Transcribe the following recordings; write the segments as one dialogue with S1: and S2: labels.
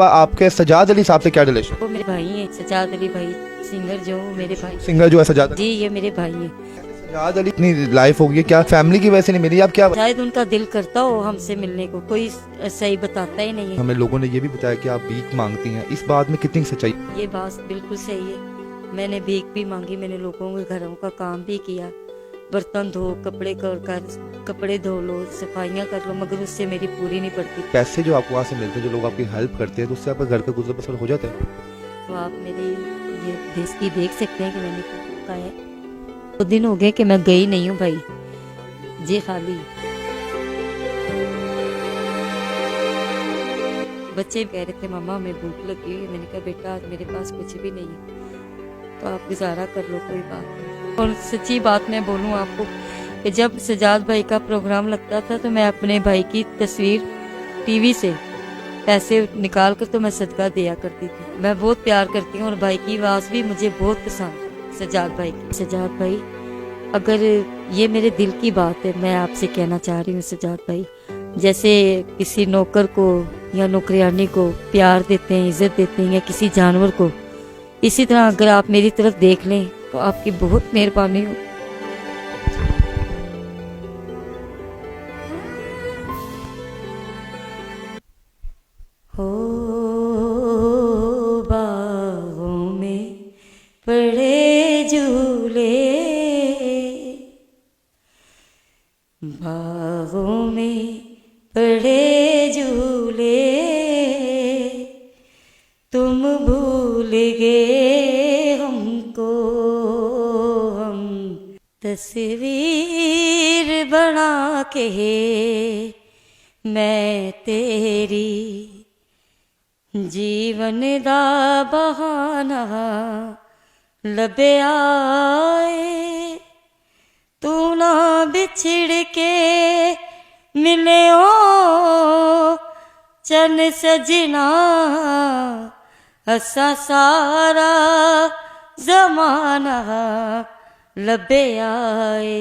S1: आपके सजाद अली साहब से क्या रिलेशन?
S2: वो मेरे भाई हैं, सजाद अली भाई सिंगर जो मेरे भाई।
S1: सिंगर जो है सजाद
S2: जी
S1: अली।
S2: ये मेरे भाई हैं।
S1: सजाद अली इतनी लाइफ हो गई, क्या फैमिली की वजह से नहीं मिली? आप क्या
S2: शायद उनका दिल करता हो हमसे मिलने को, कोई सही बताता ही नहीं है।
S1: हमें लोगों ने ये भी बताया कि आप भीख मांगती हैं, इस बात में कितनी सच्चाई?
S2: ये बात बिल्कुल सही है। मैंने भीख भी मांगी, मैंने लोगों के घरों का काम भी किया, बर्तन धो, कपड़े धो लो, सफाइयाँ कर लो, मगर उससे मेरी पूरी नहीं पड़ती।
S1: पैसे जो आपको वहाँ से मिलते हैं, जो लोग आपकी हेल्प करते हैं, तो उससे आपका घर का गुजर बसर हो जाता है?
S2: तो आप मेरी ये बेइज्जती देख सकते हैं कि मैंने कहा है। 2 दिन हो गए कि मैं गई नहीं हूँ भाई, जी खाली। बच्चे कह रहे थे मामा हमें भूख लगी हुई है। मैंने कहा बेटा आज मेरे पास कुछ भी नहीं है, तो आप गुजारा कर लो, कोई बात नहीं। और सच्ची बात मैं बोलूँ आपको कि जब सजाद भाई का प्रोग्राम लगता था तो मैं अपने भाई की तस्वीर टीवी से पैसे निकाल कर तो मैं सदका दिया करती थी। मैं बहुत प्यार करती हूँ और भाई की आवाज़ भी मुझे बहुत पसंद है, सजाद भाई की। सजाद भाई अगर ये मेरे दिल की बात है, मैं आपसे कहना चाह रही हूँ सजाद भाई, जैसे किसी नौकर को या नौकरियानी को प्यार देते हैं, इज्जत देते हैं, या किसी जानवर को, इसी तरह अगर आप मेरी तरफ देख लें तो आपकी बहुत मेहरबानी हो। बाहों में पड़े झूले, बाहों में पड़े झूले, तुम भूल गए हमको, हम तस्वीर बना के मैं तेरी, जीवन दा बहाना लबे आए, तू ना बिछड़ के मिले ओ चन सजना, असा सारा जमाना लबे आए।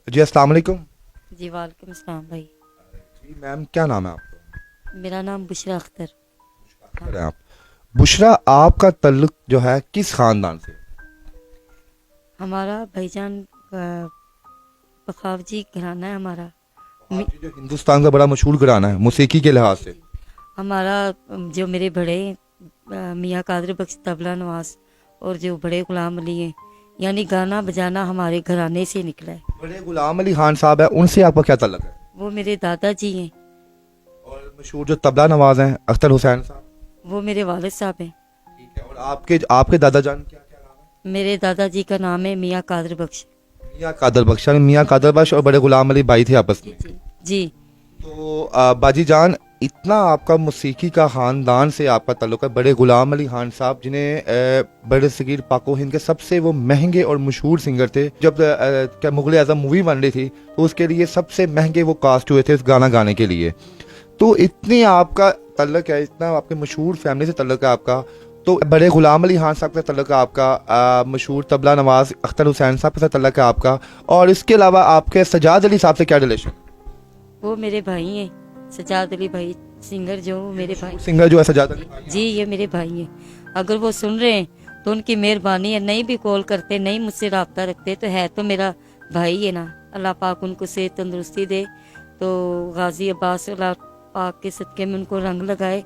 S1: जी अस्सलाम वालेकुम।
S2: जी वालेकुम अस्सलाम भाई।
S1: जी मैम, क्या नाम है आपका?
S2: मेरा नाम बुशरा अख्तर।
S1: अरे आप बुशरा, आपका ताल्लुक जो है किस खानदान से?
S2: हमारा भाईजान बखावजी घराना है हमारा।
S1: आप जो हिंदुस्तान का बड़ा मशहूर घराना है मौसीकी के लिहाज से।
S2: हमारा जो मेरे बड़े मियाँ कादर बख्श तबला नवाज और जो बड़े गुलाम अली हैं, यानी गाना बजाना हमारे घराने से निकला है।
S1: बड़े गुलाम अली खान साहब है, उनसे आपका क्या ताल्लुक है?
S2: वो मेरे दादाजी हैं।
S1: और मशहूर जो तबला नवाज हैं अख्तर हुसैन साहब,
S2: वो मेरे वालिद साहब हैं।
S1: ठीक है। और आपके आपके दादा जान क्या क्या नाम
S2: मेरे दादाजी का नाम है मियाँ कादर बख्श।
S1: है? मियाँ कादर बख्श। यानी मियाँ कादर बख्श और बड़े गुलाम अली भाई थे आपस
S2: जी
S1: में।
S2: जी जी।
S1: तो बाजी जान, इतना आपका मौसीकी का ख़ानदान से आपका ताल्लुक है। बड़े गुलाम अली खान साहब, जिन्हें बड़े सगीर पाको हिंद के सबसे वो महंगे और मशहूर सिंगर थे। जब क्या मुग़ल आज़म मूवी बन रही थी तो उसके लिए सबसे महंगे वो कास्ट हुए थे इस गाना गाने के लिए। तो इतनी आपका ताल्लुक है, इतना आपके मशहूर फैमिली से ताल्लुक है आपका। तो बड़े गुलाम अली खान साहब का ताल्लुक है आपका, मशहूर तबला नवाज अख्तर हुसैन साहब के साथ ताल्लुक है आपका, और इसके अलावा आपके सजाद अली साहब से क्या रिलेशन?
S2: वो मेरे भाई हैं, सजाद अली भाई सिंगर जो मेरे भाई।
S1: सिंगर जो है सजाद अली।
S2: जी ये मेरे भाई हैं। अगर वो सुन रहे हैं तो उनकी मेहरबानी है। नहीं भी कॉल करते, नहीं मुझसे रब्ता रखते, तो है तो मेरा भाई है ना। अल्लाह पाक उनको सेहत तंदुरुस्ती दे, तो गाजी अब्बास अल्लाह पाक के सदक़े में उनको रंग लगाए।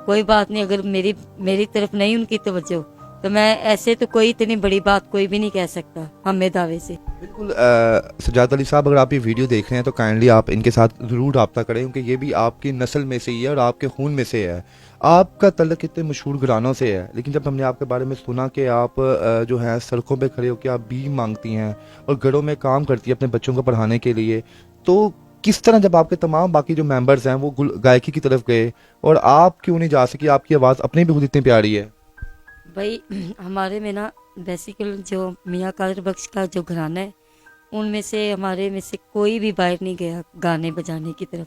S2: कोई बात नहीं, अगर मेरी तरफ नहीं उनकी तवज्जो, तो मैं ऐसे तो कोई इतनी बड़ी बात कोई भी नहीं कह सकता हमें दावे से।
S1: बिल्कुल। सजाद अली साहब, अगर आप ये वीडियो देख रहे हैं तो काइंडली आप इनके साथ ज़रूर रब्ता करें, क्योंकि ये भी आपकी नस्ल में से ही है और आपके खून में से है। आपका तल्लक इतने मशहूर घरानों से है, लेकिन जब हमने आपके बारे में सुना कि आप जो है सड़कों पे खड़े होकर आप भीख मांगती हैं और घरों में काम करती हैं अपने बच्चों को पढ़ाने के लिए, तो किस तरह जब आपके तमाम बाकी जो मेंबर्स हैं वो गायकी की तरफ गए और आप क्यों नहीं जा सकी? आपकी आवाज़ अपनी भी खुद इतनी प्यारी है।
S2: भाई हमारे में ना बेसिकल जो मियाँ कादर बख्श का जो घराना है, उनमें से हमारे में से कोई भी बाहर नहीं गया गाने बजाने की तरफ।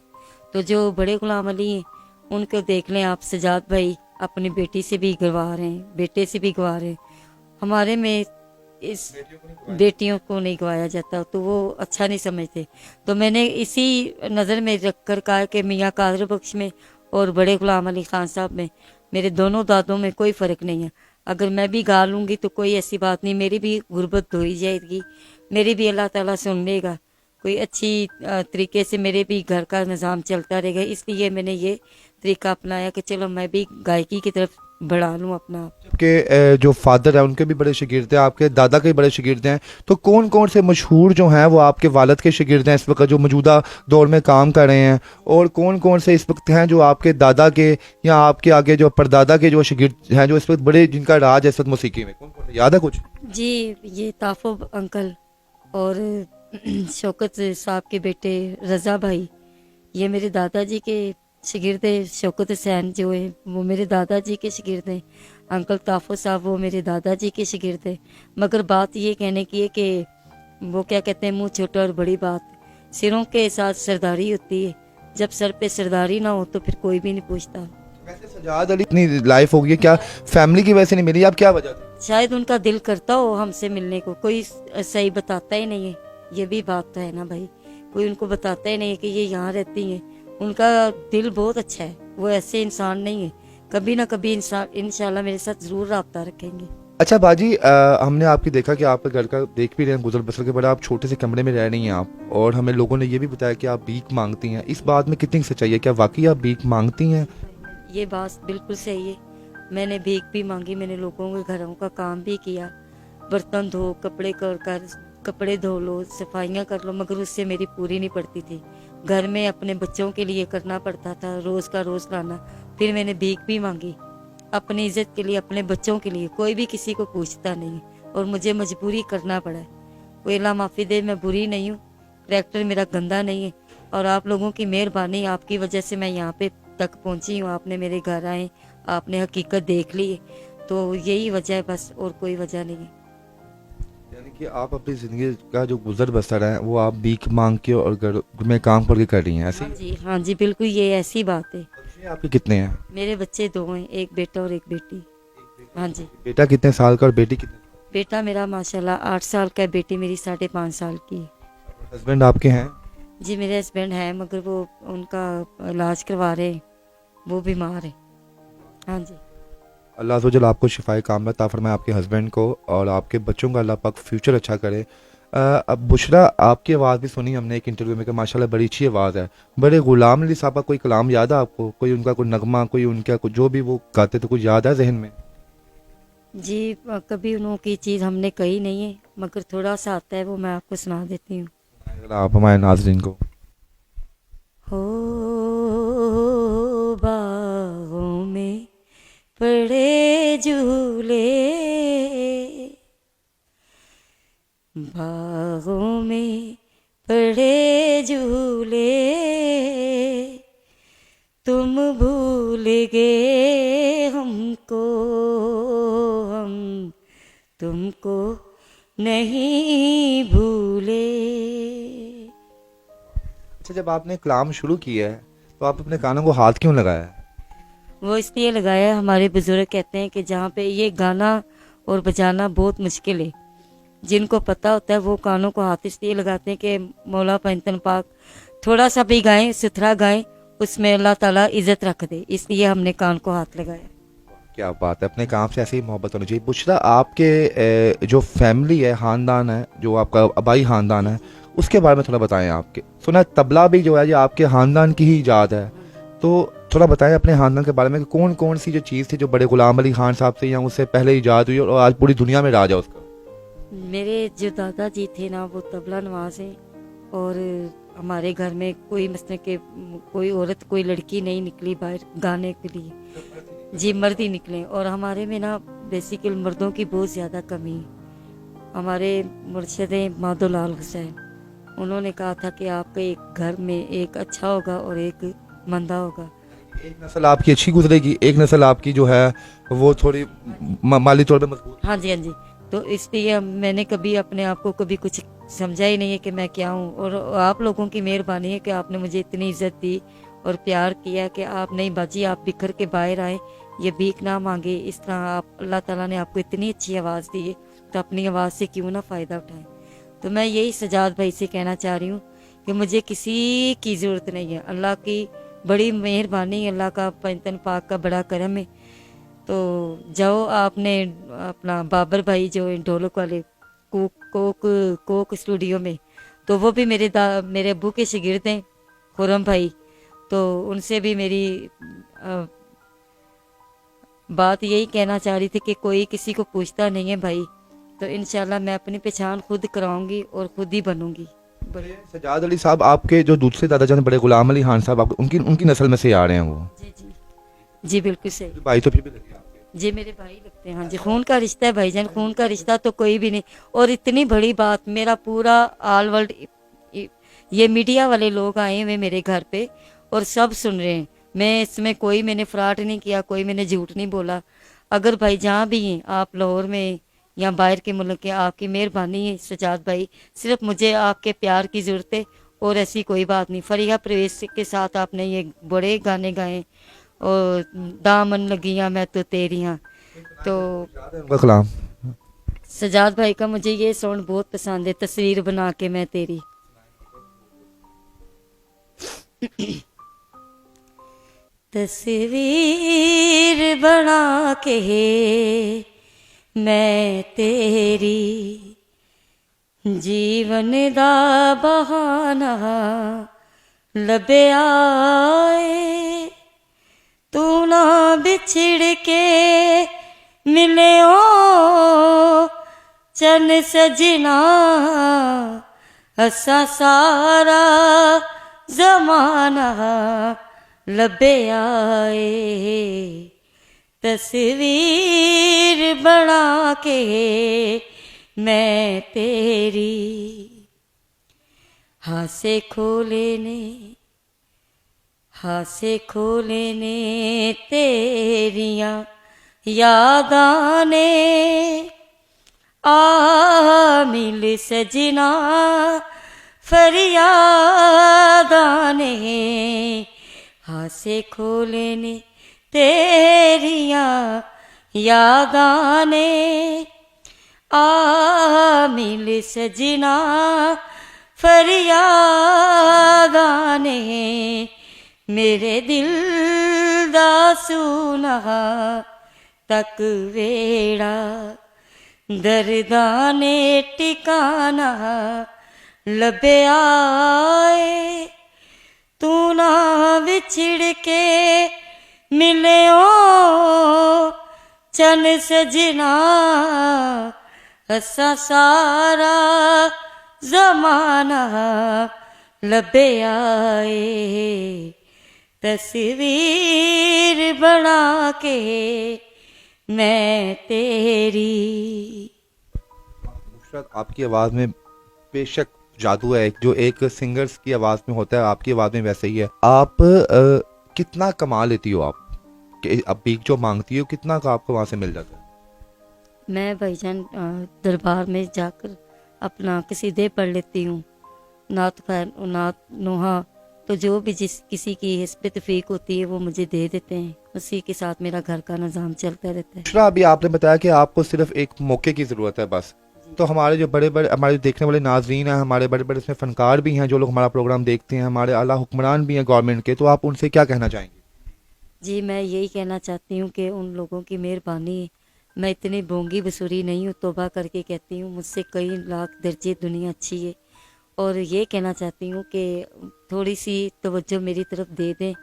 S2: तो जो बड़े गुलाम अली हैं उनको देख लें आप, सजाद भाई अपनी बेटी से भी गवा रहे हैं, बेटे से भी गवा रहे हैं। हमारे में इस बेटियों को नहीं गवाया जाता, तो वो अच्छा नहीं समझते। तो मैंने इसी नज़र में रख कर कहा कि मियाँ कादर बख्श में और बड़े गुलाम अली खान साहब में, मेरे दोनों दादों में कोई फ़र्क नहीं है। अगर मैं भी गा लूँगी तो कोई ऐसी बात नहीं, मेरी भी गुर्बत धोई जाएगी, मेरी भी अल्लाह ताला सुन लेगा, कोई अच्छी तरीके से मेरे भी घर का निज़ाम चलता रहेगा। इसलिए मैंने ये तरीका अपनाया कि चलो मैं भी गायकी की तरफ बढ़ा लूँ अपना आप।
S1: के जो फादर है उनके भी बड़े शागिर्द हैं, आपके दादा के भी बड़े शागिर्द हैं, तो कौन कौन से मशहूर जो हैं वो आपके वालिद के शागिर्द हैं इस वक्त जो मौजूदा दौर में काम कर रहे हैं, और कौन कौन से इस वक्त हैं जो आपके दादा के या आपके आगे जो परदादा के जो शागिर्द हैं जो इस वक्त बड़े जिनका राज है इस वक्त मौसीकी में, कौन कौन से याद है कुछ?
S2: जी, ये ताफुब अंकल और शौकत साहब के बेटे रज़ा भाई, ये मेरे दादाजी के शागिर्द है। शौकत हुसैन जो है वो मेरे दादाजी के शागिर्द हैं। अंकल ताफुब साहब वो मेरे दादाजी के शागिर्द है। मगर बात ये कहने की है कि वो क्या कहते हैं, मुँह छोटा और बड़ी बात, सिरों के साथ सरदारी होती है, जब सर पे सरदारी ना हो तो फिर कोई भी नहीं पूछता।
S1: वैसे सजाद अली इतनी लाइफ हो गई है, क्या फैमिली की वजह से नहीं मिली, आप क्या वजह थी?
S2: शायद उनका दिल करता हो हमसे मिलने को, कोई सही बताता ही नहीं है। ये भी बात तो है ना भाई, कोई उनको बताता ही नहीं है कि ये यहाँ रहती हैं। उनका दिल बहुत अच्छा है, वो ऐसे इंसान नहीं है। कभी ना कभी इंसान इंशाल्लाह मेरे साथ जरूर राब्ता रखेंगे।
S1: अच्छा बाजी, हमने आपकी देखा कि आपके घर का देख भी रहे हैं गुजर बसर के, बड़ा आप छोटे से कमरे में रह रही हैं आप, और हमें लोगों ने ये भी बताया कि आप भीख मांगती हैं। इस बात में कितनी सच्चाई है, क्या वाकई आप भीख मांगती हैं?
S2: ये बात बिल्कुल सही है। मैंने भीख भी मांगी, मैंने लोगों के घरों का काम भी किया, बर्तन धो, कपड़े धो लो, सफाइयाँ कर लो, मगर उससे मेरी पूरी नहीं पड़ती थी। घर में अपने बच्चों के लिए करना पड़ता था, रोज़ का रोज़ लाना। फिर मैंने भीख भी मांगी अपनी इज्जत के लिए, अपने बच्चों के लिए। कोई भी किसी को पूछता नहीं है और मुझे मजबूरी करना पड़ा है। कोई अल्लाह माफ़ी दे, मैं बुरी नहीं हूँ, करैक्टर मेरा गंदा नहीं है, और आप लोगों की मेहरबानी, आपकी वजह से मैं यहाँ पे तक पहुँची हूँ। आपने मेरे घर आए, आपने हकीकत देख ली है, तो यही वजह है बस, और कोई वजह नहीं है।
S1: यानी कि आप अपनी ज़िंदगी का जो गुजर बसर है वो आप भीख मांग के और घर में काम करके कर रही हैं, ऐसे
S2: हाँ
S1: ही?
S2: जी, हाँ जी, बिल्कुल ये ऐसी बात है।
S1: बच्चे आपके कितने हैं?
S2: मेरे बच्चे 2 हैं, एक बेटा और एक बेटी। हाँ जी,
S1: बेटा कितने साल का और बेटी कितने?
S2: बेटा मेरा माशाल्लाह 8 साल का है, बेटी मेरी 5.5 साल की है।
S1: हस्बैंड आपके हैं?
S2: जी, मेरे हस्बैंड हैं, मगर वो उनका इलाज करवा रहे हैं, वो बीमार है। हाँ जी,
S1: अल्लाह अज़्ज़वजल आपको शिफाए कामला अता फरमाए, आपके हस्बैंड को और आपके बच्चों का अल्लाह पाक फ्यूचर अच्छा करे। अब बुशरा, आपकी आवाज़ भी सुनी हमने एक इंटरव्यू में कि माशाल्लाह बड़ी अच्छी आवाज़ है। बड़े गुलाम अली साहब का कोई कलाम याद है आपको, कोई उनका कोई नगमा, कोई उनका कोई जो भी वो गाते थे, कुछ याद है जहन में?
S2: जी, कभी उन्हों की चीज़ हमने कही नहीं है, मगर थोड़ा सा आता है, वो मैं आपको सुना देती हूँ।
S1: आप हमारे नाज़रीन को।
S2: हो बागों में पड़े झूले, बागों में पड़े झूले, तुम भूल गए हमको, हम तुमको नहीं भूले।
S1: अच्छा, जब आपने कलाम शुरू किया है तो आप अपने कानों को हाथ क्यों लगाया है?
S2: वो इसलिए लगाया, हमारे बुजुर्ग कहते हैं कि जहाँ पे ये गाना और बजाना बहुत मुश्किल है, जिनको पता होता है वो कानों को हाथ इसलिए लगाते हैं कि मौला पैंतन पाक थोड़ा सा भी गाएं, सुथरा गाएं, उसमें अल्लाह ताला इज्जत रख दे, इसलिए हमने कान को हाथ लगाया।
S1: क्या बात है, अपने काम से ऐसे ही मोहब्बत होनी चाहिए। बुशरा, आपके जो फैमिली है, ख़ानदान है, जो आपका आबाई ख़ानदान है, उसके बारे में थोड़ा बताएं। आपके सुना है तबला भी जो है ये आपके ख़ानदान की ही ईजाद है, तो थोड़ा बताएं अपने ख़ानदान के बारे में कि कौन कौन सी जो चीज़ थी जो बड़े गुलाम अली खान साहब से या उससे पहले ईजाद हुई और आज पूरी दुनिया में राज है उसका।
S2: मेरे जो दादाजी थे ना, वो तबला नवाज हैं, और हमारे घर में कोई मसले के कोई औरत, कोई लड़की नहीं निकली बाहर गाने के लिए, जी मर्द ही निकले। और हमारे में ना बेसिकल मर्दों की बहुत ज़्यादा कमी है। हमारे मुर्शिद माधोलाल हुसैन, उन्होंने कहा था कि आपके एक घर में एक अच्छा होगा और एक मंदा होगा।
S1: एक नस्ल आपकी अच्छी गुजरेगी, एक नस्ल आपकी जो है वो थोड़ी माली तौर पे मजबूत।
S2: हाँ जी, हाँ जी, तो इसलिए मैंने कभी अपने आप को कभी कुछ समझा ही नहीं है कि मैं क्या हूँ। और आप लोगों की मेहरबानी है कि आपने मुझे इतनी इज्जत दी और प्यार किया कि आप नहीं बाजी, आप बिखर के बाहर आए, ये भीख ना मांगे। इस तरह आप, अल्लाह ताला ने आपको इतनी अच्छी आवाज़ दी है, वक्त अपनी आवाज़ से क्यों ना फ़ायदा उठाएं। तो मैं यही सजाद भाई से कहना चाह रही हूँ कि मुझे किसी की ज़रूरत नहीं है। अल्लाह की बड़ी मेहरबानी, अल्लाह का पंजतन पाक का बड़ा करम है। तो जाओ, आपने अपना बाबर भाई जो ढोलक वाले कोक स्टूडियो में, तो वो भी मेरे अब्बू के शागिर्द हैं, खुरम भाई। तो उनसे भी मेरी बात यही कहना चाह रही थी कि कोई किसी को पूछता नहीं है भाई। तो इंशाल्लाह मैं अपनी पहचान खुद कराऊंगी और खुद ही बनूंगी।
S1: सजाद अली साहब, आपके जो दूसरे दादाजान बड़े गुलाम अली खान साहब, आप उनकी उनकी नस्ल में से आ रहे हैं वो?
S2: जी जी जी, बिल्कुल सही।
S1: भाई तो फिर भी लगे आपके।
S2: जी मेरे भाई लगते हैं। हाँ जी, खून का रिश्ता है भाईजान, खून का रिश्ता तो कोई भी नहीं। और इतनी बड़ी बात, मेरा पूरा ऑल वर्ल्ड, ये मीडिया वाले लोग आए हुए मेरे घर पे और सब सुन रहे हैं। मैं इसमें कोई मैंने फ्रॉड नहीं किया, कोई मैंने झूठ नहीं बोला। अगर भाई जहाँ भी हैं आप, लाहौर में या बाहर के मुल्क के, आपकी मेहरबानी है सजाद भाई। सिर्फ मुझे आपके प्यार की ज़रूरत है और ऐसी कोई बात नहीं। फरीहा परवेज के साथ आपने ये बड़े गाने गाए, और दामन लगियाँ मैं तो तेरियाँ। तो
S1: उनका कलाम
S2: सजाद भाई का मुझे ये सॉन्ग बहुत पसंद है, तस्वीर बना के मैं तेरी। तस्वीर बना के मैं तेरी, जीवन दा बहाना लबे आए, तू ना बिछड़ के मिले ओ चन सजना, असा सारा जमाना लबे आए, तस्वीर बना के मैं तेरी। हासे खोले ने तेरियां यादां ने, आ मिल सजना फरियादां ने, हासे खोले ने तेरियां यादां ने, आ मिल सजना फरियादां ने, मेरे दिल दा सुना तक वेड़ा, दर्दां ने टिकाना लबे आए, तू ना बिछड़ के मिले ओ चन सजना, असा सारा जमाना लबे आए, तस्वीर बना के मैं तेरी।
S1: आपकी आवाज़ में बेशक जादू है, जो एक सिंगर्स की आवाज़ में होता है आपकी आवाज़ में वैसे ही है। आप कितना कमा लेती हो आप, कि अब भीख जो मांगती हो कितना का आपको वहाँ से मिल जाता है?
S2: मैं भाईजान दरबार में जाकर अपना कसीदे पढ़ लेती हूँ, नात नोहा, तो जो भी किसी की हिस्ब तफीक होती है वो मुझे दे देते हैं, उसी के साथ मेरा घर का निज़ाम चलता रहता है।
S1: दूसरा, अभी आपने बताया कि आपको सिर्फ एक मौके की ज़रूरत है बस, तो हमारे जो बड़े बड़े हमारे देखने वाले नाजरीन हैं, हमारे बड़े बड़े इसमें फनकार भी हैं जो लोग हमारा प्रोग्राम देखते हैं, हमारे आला हुक्मरान भी हैं गवर्नमेंट के, तो आप उनसे क्या कहना चाहेंगे?
S2: जी मैं यही कहना चाहती हूँ कि उन लोगों की मेहरबानी है। मैं इतनी बोंगी बसूरी नहीं हूँ, तौबा करके कहती हूँ, मुझसे कई लाख दर्जे दुनिया अच्छी है। और ये कहना चाहती हूँ कि थोड़ी सी तवज्जो मेरी तरफ दे दें,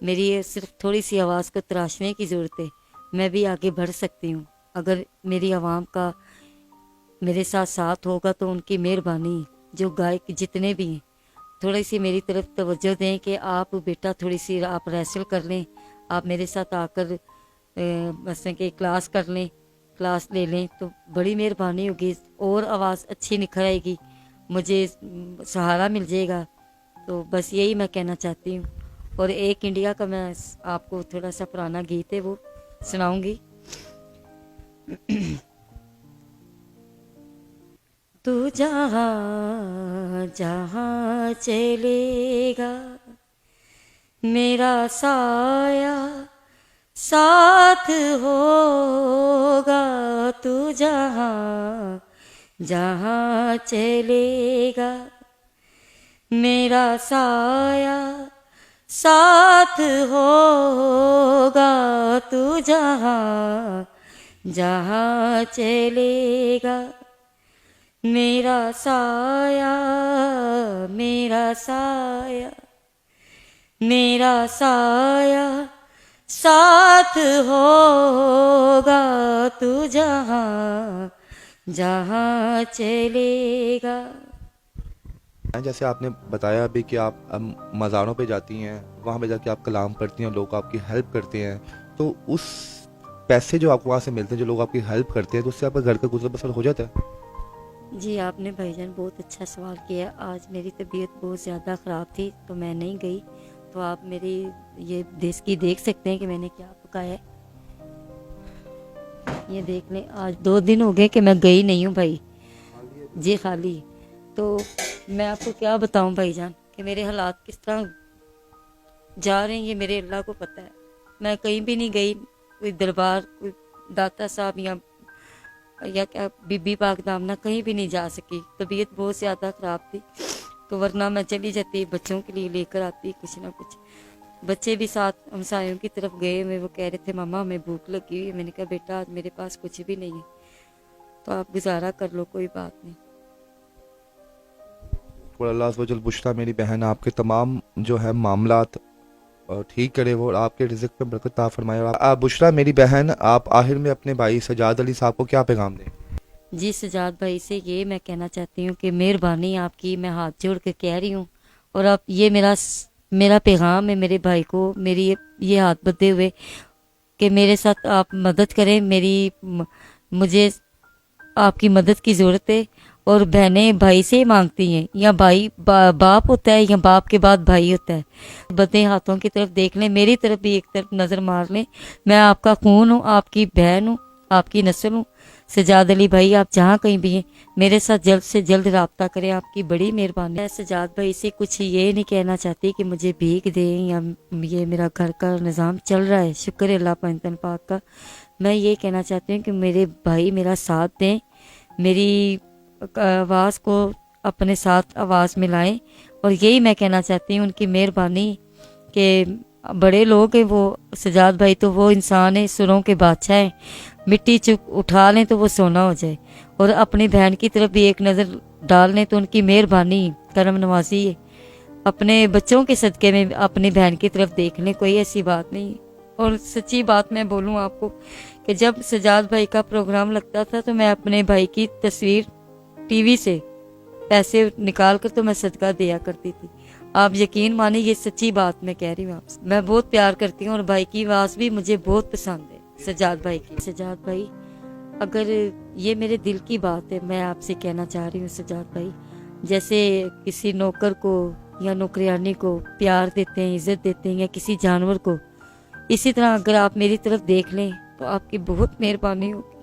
S2: मेरी सिर्फ थोड़ी सी आवाज़ को तराशने की ज़रूरत है, मैं भी आगे बढ़ सकती हूँ। अगर मेरी आवाम का मेरे साथ साथ होगा तो उनकी मेहरबानी, जो गायक जितने भी हैं, थोड़ी सी मेरी तरफ तवज्जो दें कि आप बेटा थोड़ी सी आप रेसल कर लें, आप मेरे साथ आकर बस कि क्लास कर लें, क्लास ले लें, तो बड़ी मेहरबानी होगी और आवाज़ अच्छी निखर आएगी, मुझे सहारा मिल जाएगा। तो बस यही मैं कहना चाहती हूँ। और एक इंडिया का मैं आपको थोड़ा सा पुराना गीत है वो सुनाऊंगी। तू जहाँ जहाँ चलेगा मेरा साया साथ होगा तू जहाँ जहाँ चलेगा, मेरा साया साथ होगा तू जहाँ जहाँ चलेगा, मेरा साया मेरा साया मेरा साया साथ होगा तू जहाँ जहाँ चलेगा।
S1: जैसे आपने बताया अभी कि आप मज़ारों पे जाती हैं, वहाँ पे जाके आप कलाम पढ़ती हैं, लोग आपकी हेल्प करते हैं, तो उस पैसे जो आपको वहाँ से मिलते हैं, जो लोग आपकी हेल्प करते हैं, तो उससे आपका घर का गुजर बसर हो जाता है?
S2: जी, आपने भाईजान बहुत अच्छा सवाल किया। आज मेरी तबीयत बहुत ज़्यादा ख़राब थी तो मैं नहीं गई। तो आप मेरी ये देश की देख सकते हैं कि मैंने क्या पकाया है। ये देख लें, आज 2 दिन हो गए कि मैं गई नहीं हूँ भाई। जी खाली। तो मैं आपको क्या बताऊँ भाईजान कि मेरे हालात किस तरह जा रहे हैं, ये मेरे अल्लाह को पता है। मैं कहीं भी नहीं गई, कोई दरबार, कोई दाता साहब या क्या बीबी पाक दामना कहीं भी नहीं जा सकी। तबीयत बहुत ज़्यादा ख़राब थी, तो वरना मैं चली जाती, बच्चों के लिए लेकर आती कुछ ना कुछ। बच्चे भी साथ हमसायों की तरफ गए में, वो कह रहे थे मम्मा हमें भूख लगी हुई है। मैंने कहा बेटा आज मेरे पास कुछ भी नहीं है, तो आप गुजारा कर लो, कोई बात नहीं।
S1: और अल्लाह अज़्ज़ व जल बुशरा मेरी बहन आपके तमाम जो है मामलात ठीक करे वो, और आपके रिज़्क़ पे बरकत अता फरमाए। और बुशरा मेरी बहन, आप आखिर में अपने भाई सजाद अली साहब को क्या पैगाम दें?
S2: जी, सजाद भाई से ये मैं कहना चाहती हूँ कि मेहरबानी आपकी, मैं हाथ जोड़ के कह रही हूँ, और आप ये मेरा पैगाम है मेरे भाई को, मेरी ये हाथ बंधे हुए कि मेरे साथ आप मदद करें। मुझे आपकी मदद की ज़रूरत है। और बहनें भाई से मांगती हैं, या भाई बाप होता है, या बाप के बाद भाई होता है। बंधे हाथों की तरफ देख लें, मेरी तरफ भी एक तरफ नज़र मार लें। मैं आपका खून हूँ, आपकी बहन हूँ, आपकी नस्ल हूँ। सजाद अली भाई आप जहाँ कहीं भी हैं, मेरे साथ जल्द से जल्द रब्ता करें, आपकी बड़ी मेहरबानी। मैं सजाद भाई से कुछ ये नहीं कहना चाहती कि मुझे भीख दें, या ये मेरा घर का निज़ाम चल रहा है, शुक्र है अल्लाह पाक का। मैं ये कहना चाहती हूँ कि मेरे भाई मेरा साथ दें, मेरी आवाज़ को अपने साथ आवाज़ मिलाएं। और यही मैं कहना चाहती हूँ, उनकी मेहरबानी कि बड़े लोग हैं वो, सजाद भाई तो वो इंसान है, सुरों के बादशाह हैं, मिट्टी चुक उठा लें तो वो सोना हो जाए। और अपनी बहन की तरफ भी एक नज़र डाल लें तो उनकी मेहरबानी करम नवाजी है। अपने बच्चों के सदक़े में अपनी बहन की तरफ देख लें, कोई ऐसी बात नहीं। और सच्ची बात मैं बोलूँ आपको कि जब सजाद भाई का प्रोग्राम लगता था तो मैं अपने भाई की तस्वीर टीवी से पैसे निकाल कर तो मैं सदका दिया करती थी। आप यकीन माने, ये सच्ची बात मैं कह रही हूँ आपसे। मैं बहुत प्यार करती हूँ और भाई की आवाज़ भी मुझे बहुत पसंद है, सजाद भाई की। सजाद भाई, अगर ये मेरे दिल की बात है, मैं आपसे कहना चाह रही हूँ सजाद भाई, जैसे किसी नौकर को या नौकरियानी को प्यार देते हैं, इज्जत देते हैं, या किसी जानवर को, इसी तरह अगर आप मेरी तरफ देख लें तो आपकी बहुत मेहरबानी होगी।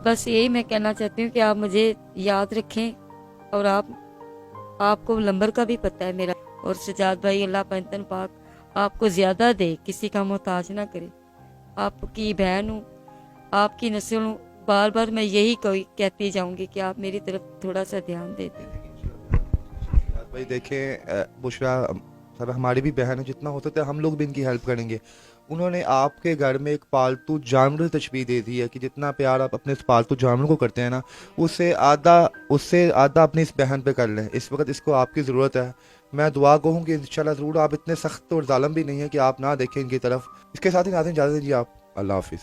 S2: बस यही मैं कहना चाहती हूँ कि आप मुझे याद रखें। और आपको नंबर का भी पता है मेरा। और सजाद भाई अल्लाह पाक आपको ज़्यादा दे, किसी का मोहताज ना करे। आपकी बहन हूँ, आपकी नस्ल हूँ, बार बार मैं यही कहती जाऊँगी कि आप मेरी तरफ थोड़ा सा ध्यान दे दें।
S1: भाई देखें, बुशरा सर हमारी भी बहन है, जितना हो सकता है हम लोग भी इनकी हेल्प करेंगे। उन्होंने आपके घर में एक पालतू जानवर तशबीह दे दी है कि जितना प्यार आप अपने इस पालतू जानवर को करते हैं ना, उससे आधा अपनी इस बहन पे कर लें। इस वक्त इसको आपकी ज़रूरत है। मैं दुआ कहूँ कि इंशाल्लाह ज़रूर, आप इतने सख्त और जालिम भी नहीं है कि आप ना देखें इनकी तरफ। इसके साथ ही नाज़रीन इजाज़त दीजिए आप, अल्लाह हाफिज़।